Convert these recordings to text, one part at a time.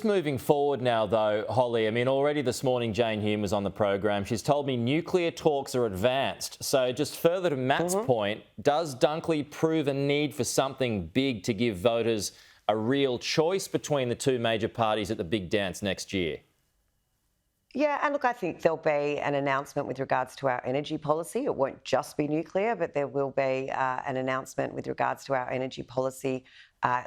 Moving forward now, though, Hollie, I mean, already this morning Jane Hume was on the program. She's told me nuclear talks are advanced. So just further to Matt's point, does Dunkley prove a need for something big to give voters a real choice between the two major parties at the big dance next year? Yeah, and look, I think there'll be an announcement with regards to our energy policy. It won't just be nuclear, but there will be an announcement with regards to our energy policy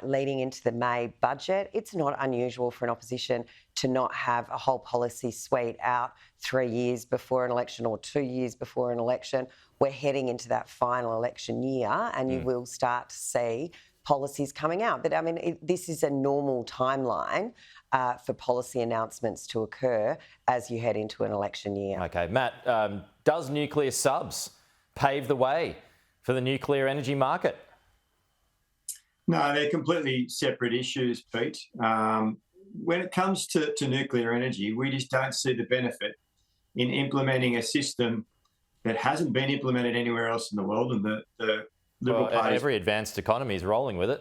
leading into the May budget. It's not unusual for an opposition to not have a whole policy suite out 3 years before an election or 2 years before an election. We're heading into that final election year, and you will start to see policies coming out. But I mean, this is a normal timeline for policy announcements to occur as you head into an election year. OK, Matt, does nuclear subs pave the way for the nuclear energy market? No, they're completely separate issues, Pete. When it comes to nuclear energy, we just don't see the benefit in implementing a system that hasn't been implemented anywhere else in the world, and the Liberal Party. Every advanced economy is rolling with it.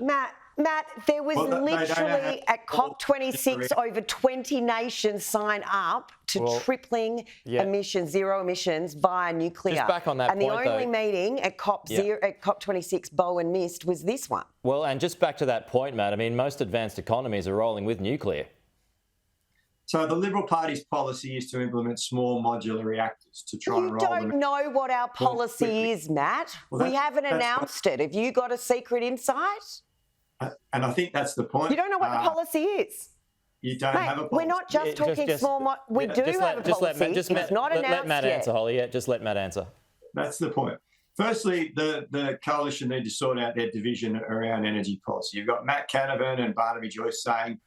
Matt, there was literally at COP26 over 20 nations sign up to tripling emissions, zero emissions via nuclear. Just back on that point, though. And the only meeting at COP26 Bowen missed was this one. Well, and just back to that point, Matt, I mean, most advanced economies are rolling with nuclear. So the Liberal Party's policy is to implement small modular reactors to try and roll them. You don't know what our policy is, Matt. Well, we haven't announced it. Have you got a secret insight? And I think that's the point. You don't know what the policy is. You don't have a policy. We're not just talking small. We do have a policy. It's not announced Let Matt answer, Hollie. Yeah, just let Matt answer. That's the point. Firstly, the coalition need to sort out their division around energy policy. You've got Matt Canavan and Barnaby Joyce saying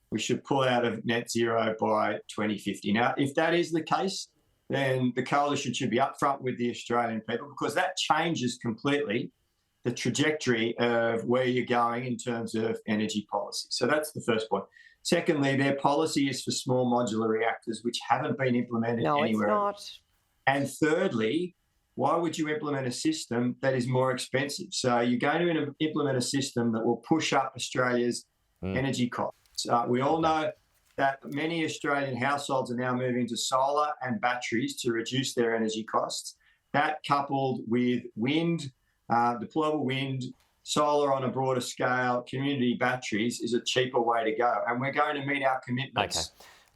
we should pull out of net zero by 2050. Now, if that is the case, then the coalition should be upfront with the Australian people, because that changes completely the trajectory of where you're going in terms of energy policy. So that's the first point. Secondly, their policy is for small modular reactors, which haven't been implemented anywhere. No, it's not. And thirdly, why would you implement a system that is more expensive? So you're going to implement a system that will push up Australia's energy costs. We all know that many Australian households are now moving to solar and batteries to reduce their energy costs. That, coupled with wind, deployable wind, solar on a broader scale, community batteries, is a cheaper way to go. And we're going to meet our commitments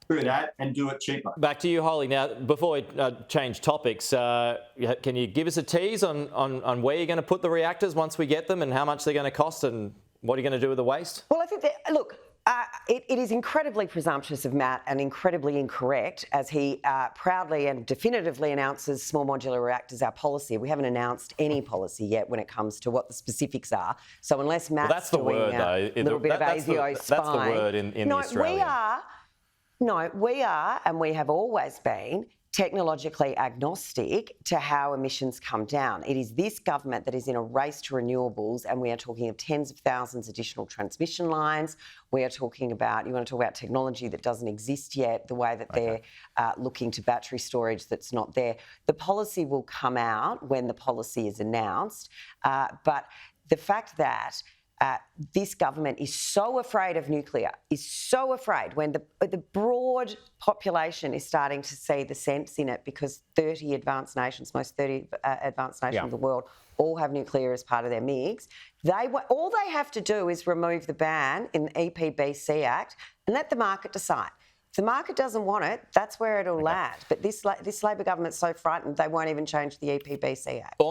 through that and do it cheaper. Back to you, Hollie. Now, before we change topics, can you give us a tease on where you're going to put the reactors once we get them, and how much they're going to cost, and what are you going to do with the waste? Well, I think that, look, it is incredibly presumptuous of Matt and incredibly incorrect as he proudly and definitively announces small modular reactors our policy. We haven't announced any policy yet when it comes to what the specifics are. So unless Matt's doing a little bit of ASIO spying. That's the word in the Australian. We are, and we have always been, technologically agnostic to how emissions come down. It is this government that is in a race to renewables, and we are talking of tens of thousands additional transmission lines. We are talking about, you want to talk about technology that doesn't exist yet, the way that they're looking to battery storage that's not there. The policy will come out when the policy is announced, but the fact that this government is so afraid of nuclear, is so afraid, when the broad population is starting to see the sense in it, because 30 advanced nations, most 30 advanced nations of the world, all have nuclear as part of their mix. All they have to do is remove the ban in the EPBC Act and let the market decide. If the market doesn't want it, that's where it'll land. But this Labor government's so frightened they won't even change the EPBC Act.